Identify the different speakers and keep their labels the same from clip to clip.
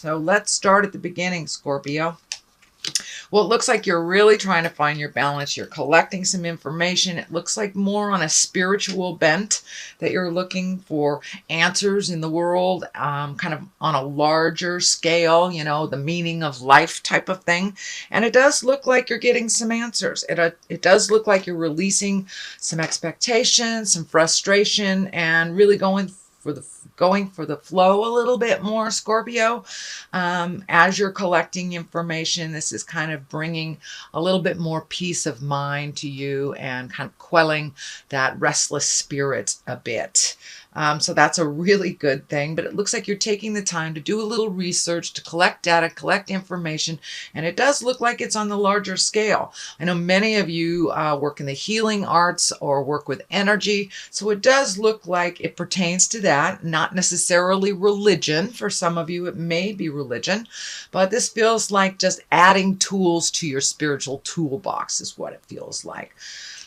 Speaker 1: So let's start at the beginning, Scorpio. Well, it looks like you're really trying to find your balance. You're collecting some information. It looks like more on a spiritual bent, that you're looking for answers in the world, kind of on a larger scale, the meaning of life type of thing. And it does look like you're getting some answers. It does look like you're releasing some expectations, some frustration, and really going for the flow a little bit more, Scorpio. As you're collecting information, this is kind of bringing a little bit more peace of mind to you and kind of quelling that restless spirit a bit. So that's a really good thing, but it looks like you're taking the time to do a little research, to collect data, collect information, and it does look like it's on the larger scale. I know many of you work in the healing arts or work with energy, so it does look like it pertains to that, not necessarily religion. For some of you, it may be religion, but this feels like just adding tools to your spiritual toolbox is what it feels like.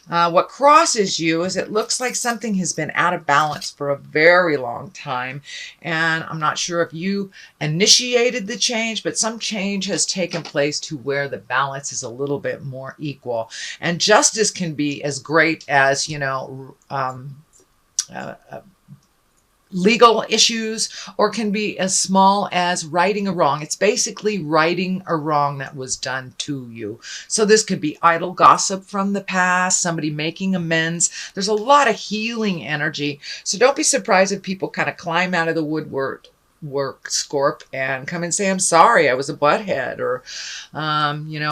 Speaker 1: What crosses you is it looks like something has been out of balance for a very long time. And I'm not sure if you initiated the change, but some change has taken place to where the balance is a little bit more equal. And justice can be as great as, legal issues, or can be as small as righting a wrong. It's basically righting a wrong that was done to you. So this could be idle gossip from the past, somebody making amends. There's a lot of healing energy. So don't be surprised if people kind of climb out of the woodwork, Scorp, and come and say, I'm sorry, I was a butthead, or,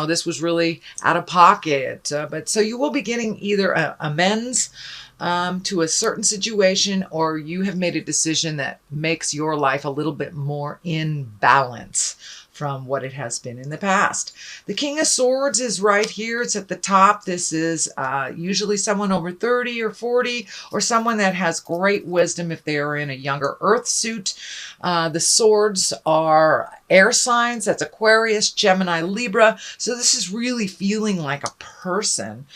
Speaker 1: this was really out of pocket. But so you will be getting either amends to a certain situation, or you have made a decision that makes your life a little bit more in balance from what it has been in the past. The King of Swords is right here. It's at the top. This is usually someone over 30 or 40, or someone that has great wisdom if they are in a younger earth suit. The swords are air signs. That's Aquarius, Gemini, Libra. So this is really feeling like a person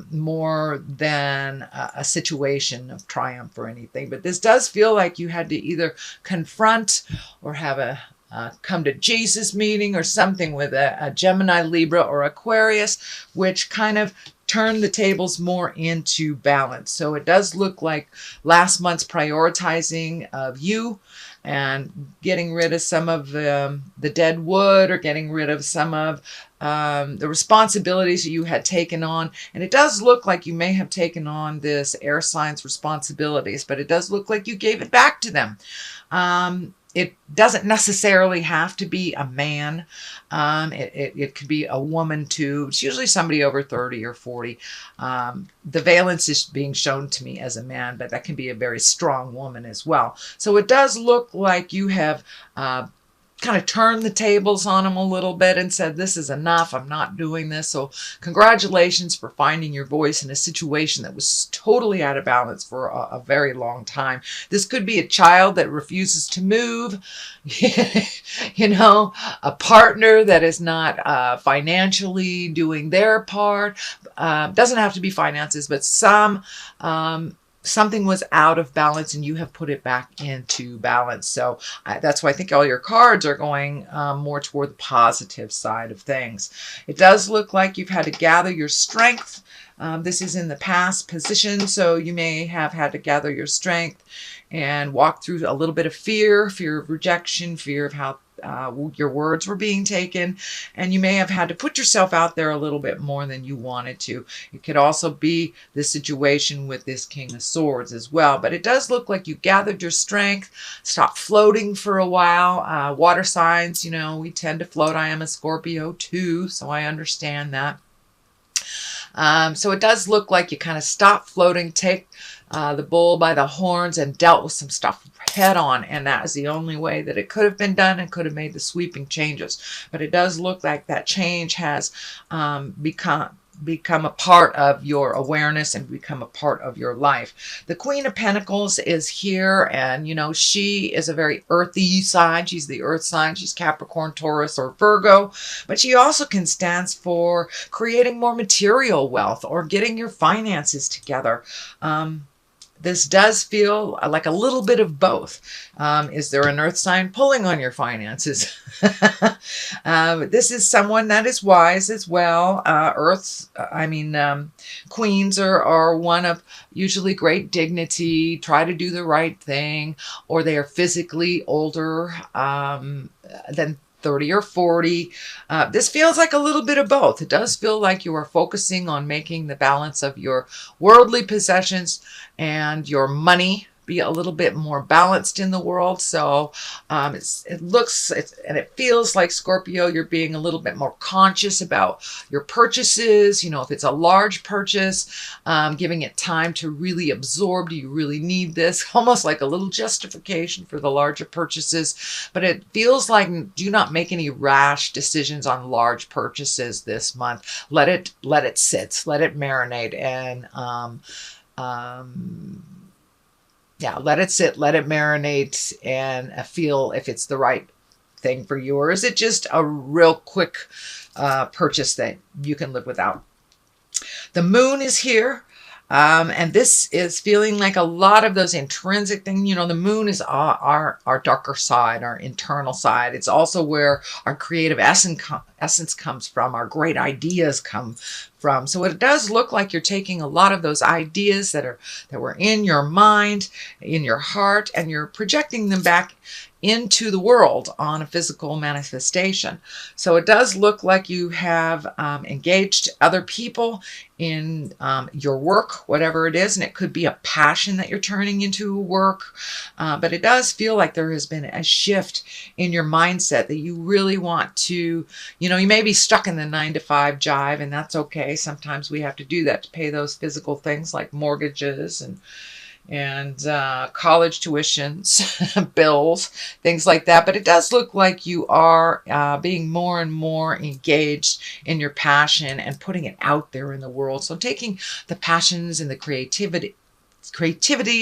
Speaker 1: more than a situation of triumph or anything. But this does feel like you had to either confront or have a come to Jesus meeting or something with a Gemini, Libra, or Aquarius, which kind of turn the tables more into balance. So it does look like last month's prioritizing of you and getting rid of some of the dead wood, or getting rid of some of the responsibilities that you had taken on. And it does look like you may have taken on this air signs responsibilities, but it does look like you gave it back to them. It doesn't necessarily have to be a man. It could be a woman too. It's usually somebody over 30 or 40. The valence is being shown to me as a man, but that can be a very strong woman as well. So it does look like you have kind of turned the tables on him a little bit and said, this is enough, I'm not doing this. So congratulations for finding your voice in a situation that was totally out of balance for a very long time. This could be a child that refuses to move, a partner that is not financially doing their part. Doesn't have to be finances, but something was out of balance and you have put it back into balance. So that's why I think all your cards are going more toward the positive side of things. It does look like you've had to gather your strength. This is in the past position, so you may have had to gather your strength and walk through a little bit of fear of rejection, fear of how your words were being taken, and you may have had to put yourself out there a little bit more than you wanted to. It could also be the situation with this King of Swords as well, but it does look like you gathered your strength, stopped floating for a while. Water signs, we tend to float. I am a Scorpio too, so I understand that. So it does look like you kind of stopped floating, take the bull by the horns, and dealt with some stuff head on, and that is the only way that it could have been done and could have made the sweeping changes. But it does look like that change has become a part of your awareness and become a part of your life. The Queen of Pentacles is here, and she is a very earthy sign. She's the earth sign. She's Capricorn, Taurus, or Virgo, but she also can stand for creating more material wealth or getting your finances together. this does feel like a little bit of both. Is there an earth sign pulling on your finances? This is someone that is wise as well. Queens are one of usually great dignity, try to do the right thing, or they are physically older than 30 or 40. This feels like a little bit of both. It does feel like you are focusing on making the balance of your worldly possessions and your money be a little bit more balanced in the world. So it feels like, Scorpio, you're being a little bit more conscious about your purchases. If it's a large purchase, giving it time to really absorb. Do you really need this? Almost like a little justification for the larger purchases. But it feels like, do not make any rash decisions on large purchases this month. Let it sit, let it marinate, and let it sit, let it marinate, and feel if it's the right thing for you, or is it just a real quick purchase that you can live without. The moon is here. And this is feeling like a lot of those intrinsic things. The moon is our darker side, our internal side. It's also where our creative essence comes from, our great ideas come from. So it does look like you're taking a lot of those ideas that were in your mind, in your heart, and you're projecting them back into the world on a physical manifestation. So it does look like you have engaged other people in your work, whatever it is, and it could be a passion that you're turning into work, but it does feel like there has been a shift in your mindset that you really want to, you may be stuck in the 9-to-5 jive, and that's okay. Sometimes we have to do that to pay those physical things like mortgages and college tuitions, bills, things like that. But it does look like you are being more and more engaged in your passion and putting it out there in the world. So taking the passions and the creativity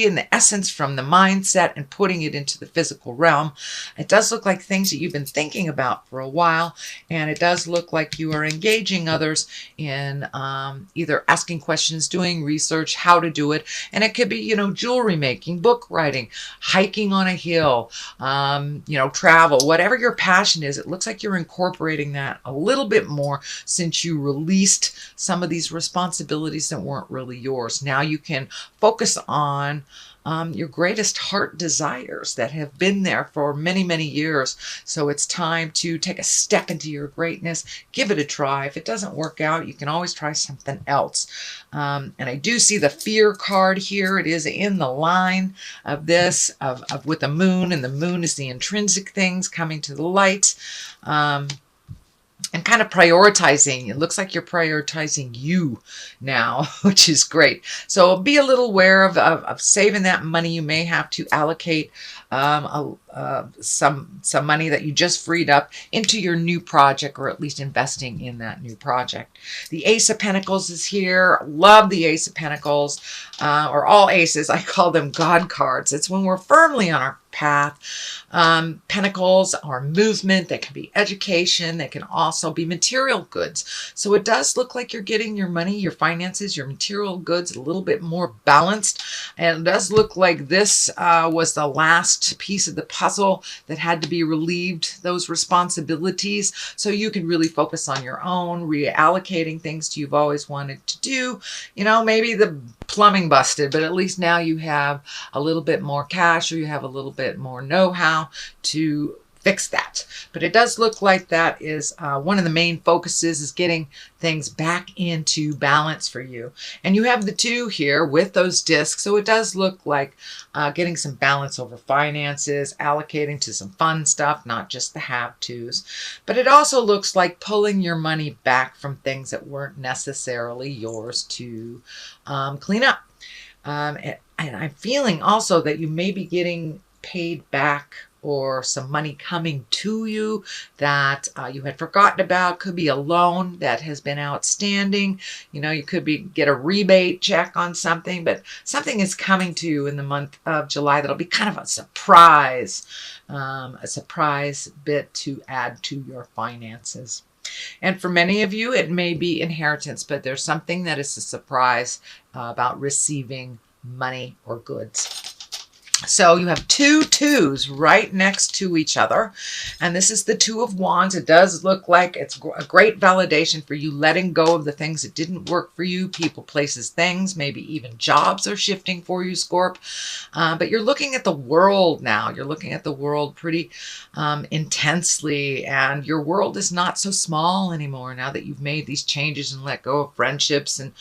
Speaker 1: and the essence from the mindset and putting it into the physical realm. It does look like things that you've been thinking about for a while, and it does look like you are engaging others in either asking questions, doing research, how to do it, and it could be, jewelry making, book writing, hiking on a hill, travel, whatever your passion is. It looks like you're incorporating that a little bit more since you released some of these responsibilities that weren't really yours. Now you can focus on your greatest heart desires that have been there for many, many years. So it's time to take a step into your greatness. Give it a try. If it doesn't work out, you can always try something else. And I do see the fear card here. It is in the line of this, of with the moon, and the moon is the intrinsic things coming to the light. And kind of prioritizing. It looks like you're prioritizing you now, which is great. So be a little aware of saving that money. You may have to allocate some money that you just freed up into your new project, or at least investing in that new project. The Ace of Pentacles is here. Love the Ace of Pentacles, or all aces. I call them God cards. It's when we're firmly on our path. Pentacles are movement. They can be education. They can also be material goods. So it does look like you're getting your money, your finances, your material goods a little bit more balanced. And it does look like this was the last piece of the puzzle that had to be relieved, those responsibilities, so you can really focus on your own, reallocating things you've always wanted to do. Maybe the plumbing busted, but at least now you have a little bit more cash, or you have a little bit more know-how to fix that. But it does look like that is one of the main focuses, is getting things back into balance for you. And you have the 2 here with those discs, so it does look like getting some balance over finances, allocating to some fun stuff, not just the have-tos. But it also looks like pulling your money back from things that weren't necessarily yours to clean up. And I'm feeling also that you may be getting paid back, or some money coming to you that you had forgotten about. Could be a loan that has been outstanding. You could get a rebate check on something, but something is coming to you in the month of July that'll be kind of a surprise bit to add to your finances. And for many of you, it may be inheritance, but there's something that is a surprise about receiving money or goods. So you have two twos right next to each other. And this is the Two of Wands. It does look like it's a great validation for you letting go of the things that didn't work for you. People, places, things, maybe even jobs are shifting for you, Scorp. But you're looking at the world now. You're looking at the world pretty intensely. And your world is not so small anymore now that you've made these changes and let go of friendships and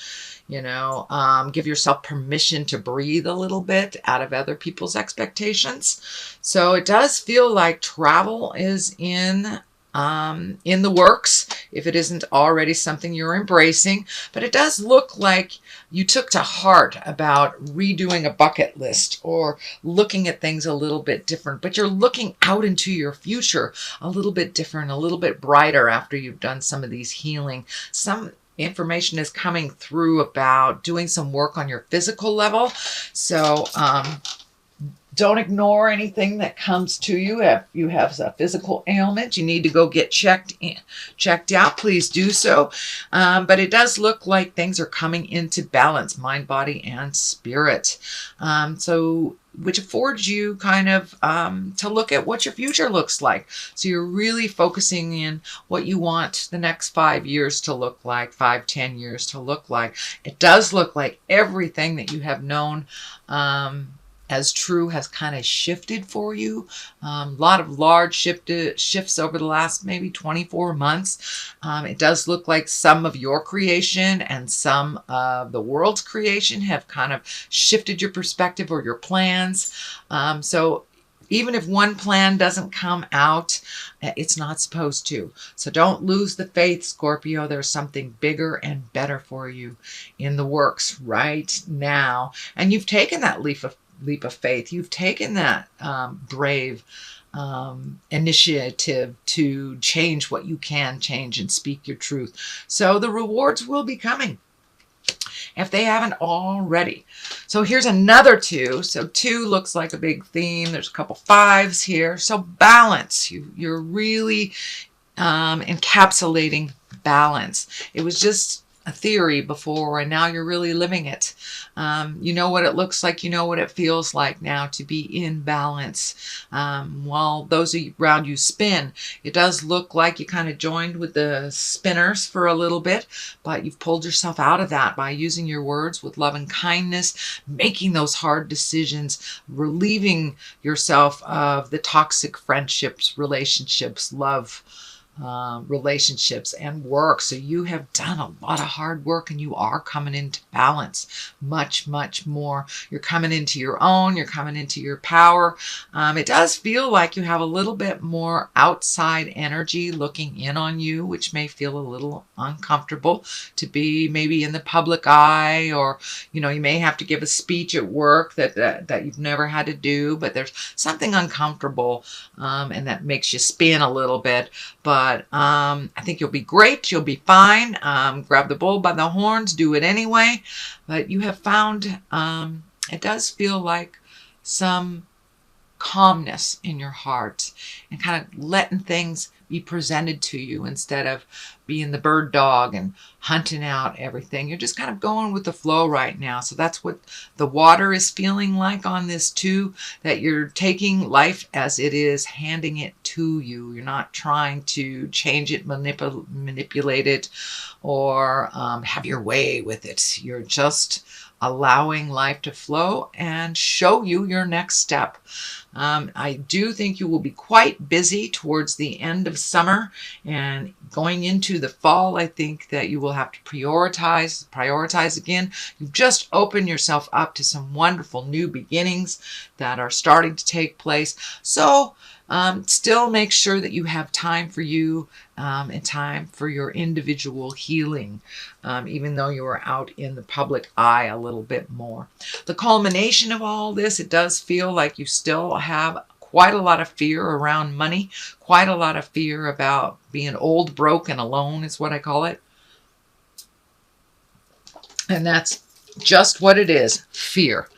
Speaker 1: give yourself permission to breathe a little bit out of other people's expectations. So it does feel like travel is in the works, if it isn't already something you're embracing. But it does look like you took to heart about redoing a bucket list or looking at things a little bit different. But you're looking out into your future a little bit different, a little bit brighter after you've done some of these healing. Some information is coming through about doing some work on your physical level. So don't ignore anything that comes to you. If you have a physical ailment, you need to go get checked out, please do so. But it does look like things are coming into balance, mind, body, and spirit. Which affords you kind of to look at what your future looks like. So you're really focusing in what you want the next 5 years to look like, 5-10 years to look like. It does look like everything that you have known as true has kind of shifted for you. A lot of large shifts over the last maybe 24 months. It does look like some of your creation and some of the world's creation have kind of shifted your perspective or your plans. So even if one plan doesn't come out, it's not supposed to. So don't lose the faith, Scorpio. There's something bigger and better for you in the works right now. And you've taken that leap of faith. You've taken that brave initiative to change what you can change and speak your truth. So the rewards will be coming if they haven't already. So here's another two. So two looks like a big theme. There's a couple fives here. So balance. You're really encapsulating balance. It was just a theory before, and now you're really living it. You know what it looks like. You know what it feels like now to be in balance. While those around you spin, it does look like you kind of joined with the spinners for a little bit, but you've pulled yourself out of that by using your words with love and kindness, making those hard decisions, relieving yourself of the toxic friendships, relationships, love, relationships, and work. So you have done a lot of hard work and you are coming into balance much, much more. You're coming into your own, you're coming into your power. It does feel like you have a little bit more outside energy looking in on you, which may feel a little uncomfortable to be maybe in the public eye, or you may have to give a speech at work that you've never had to do, but there's something uncomfortable and that makes you spin a little bit. But I think you'll be great. You'll be fine. Grab the bull by the horns. Do it anyway. But you have found, it does feel like some calmness in your heart and kind of letting things be presented to you instead of being the bird dog and hunting out everything. You're just kind of going with the flow right now. So that's what the water is feeling like on this too, that you're taking life as it is, handing it to you. You're not trying to change it, manipulate it, or have your way with it. You're just allowing life to flow and show you your next step. I do think you will be quite busy towards the end of summer and going into the fall. I think that you will have to prioritize again. You've just opened yourself up to some wonderful new beginnings that are starting to take place. So still make sure that you have time for you and time for your individual healing, even though you are out in the public eye a little bit more. The culmination of all this, it does feel like you still have quite a lot of fear around money, quite a lot of fear about being old, broke, and alone is what I call it. And that's just what it is, fear.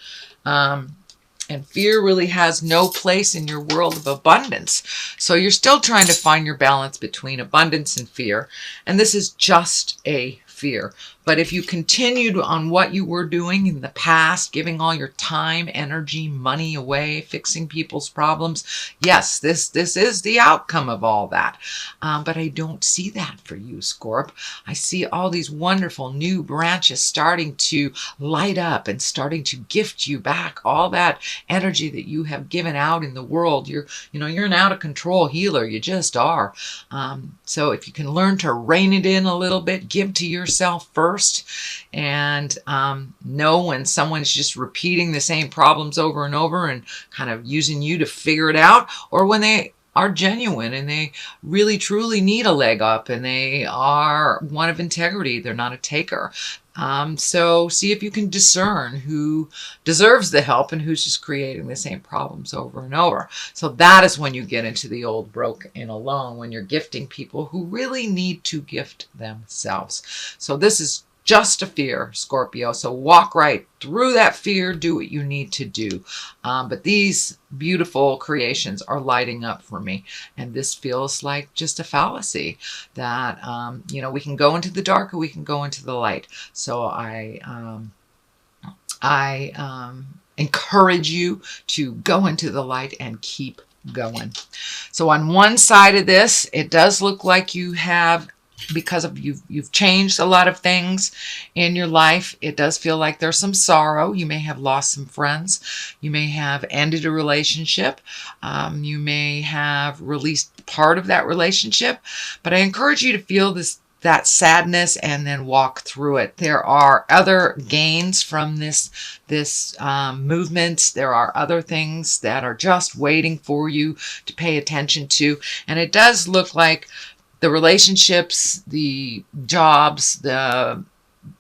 Speaker 1: And fear really has no place in your world of abundance. So you're still trying to find your balance between abundance and fear. And this is just a fear. But if you continued on what you were doing in the past, giving all your time, energy, money away, fixing people's problems, yes, this is the outcome of all that. But I don't see that for you, Scorp. I see all these wonderful new branches starting to light up and starting to gift you back all that energy that you have given out in the world. You're an out of control healer. You just are. So if you can learn to rein it in a little bit, give to yourself first, and know when someone's just repeating the same problems over and over and kind of using you to figure it out, or when they are genuine and they really truly need a leg up and they are one of integrity. They're not a taker. So see if you can discern who deserves the help and who's just creating the same problems over and over. So that is when you get into the old broke and alone, when you're gifting people who really need to gift themselves. So this is just a fear, Scorpio. So walk right through that fear, do what you need to do. But these beautiful creations are lighting up for me. And this feels like just a fallacy that, we can go into the dark or we can go into the light. So I encourage you to go into the light and keep going. So on one side of this, it does look like you have, because of you've changed a lot of things in your life. It does feel like there's some sorrow. You may have lost some friends. You may have ended a relationship. You may have released part of that relationship. But I encourage you to feel that sadness and then walk through it. There are other gains from this movement. There are other things that are just waiting for you to pay attention to. And it does look like the relationships, the jobs, the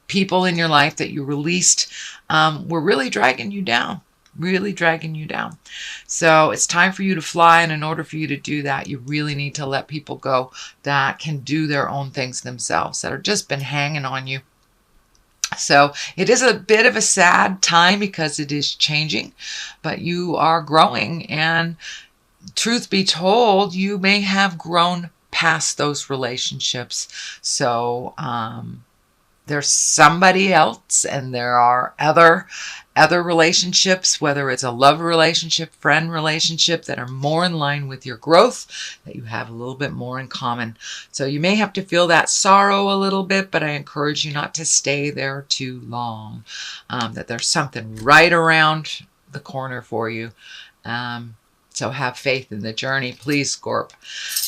Speaker 1: people in your life that you released were really dragging you down. So it's time for you to fly. And in order for you to do that, you really need to let people go that can do their own things themselves, that have just been hanging on you. So it is a bit of a sad time because it is changing, but you are growing. And truth be told, you may have grown past those relationships. So there's somebody else, and there are other relationships, whether it's a love relationship, friend relationship, that are more in line with your growth, that you have a little bit more in common. So you may have to feel that sorrow a little bit, but I encourage you not to stay there too long, that there's something right around the corner for you. So have faith in the journey, please, Scorp.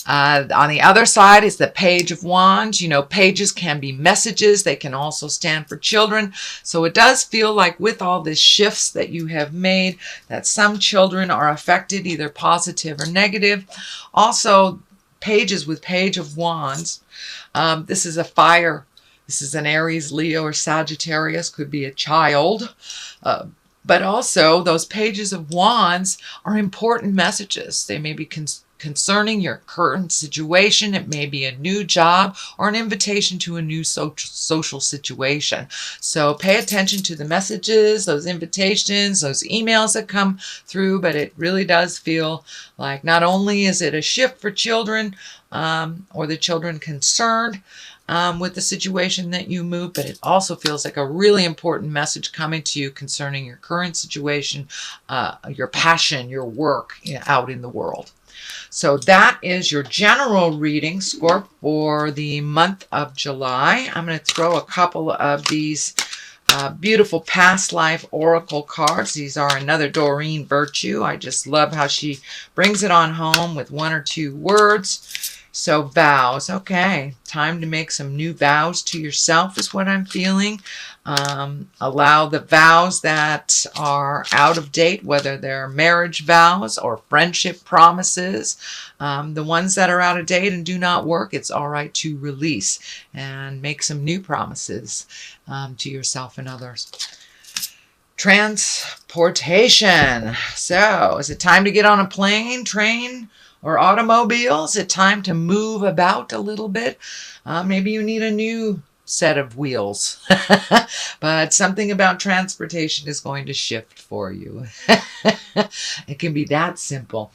Speaker 1: On the other side is the Page of Wands. Pages can be messages. They can also stand for children. So it does feel like with all these shifts that you have made, that some children are affected, either positive or negative. Also, pages with Page of Wands. This is a fire. This is an Aries, Leo, or Sagittarius. Could be a child. But also, those Pages of Wands are important messages. They may be concerning your current situation. It may be a new job or an invitation to a new social situation. So pay attention to the messages, those invitations, those emails that come through. But it really does feel like not only is it a shift for children or the children concerned with the situation that you move, but it also feels like a really important message coming to you concerning your current situation, your passion, your work out in the world. So that is your general reading, Scorp, for the month of July. I'm going to throw a couple of these beautiful past life oracle cards. These are another Doreen Virtue. I just love how she brings it on home with one or two words. So vows, okay, time to make some new vows to yourself is what I'm feeling. Allow the vows that are out of date, whether they're marriage vows or friendship promises, the ones that are out of date and do not work, it's all right to release and make some new promises to yourself and others. Transportation. So is it time to get on a plane, train, or automobile? Is it time to move about a little bit? Maybe you need a new set of wheels. But something about transportation is going to shift for you. It can be that simple.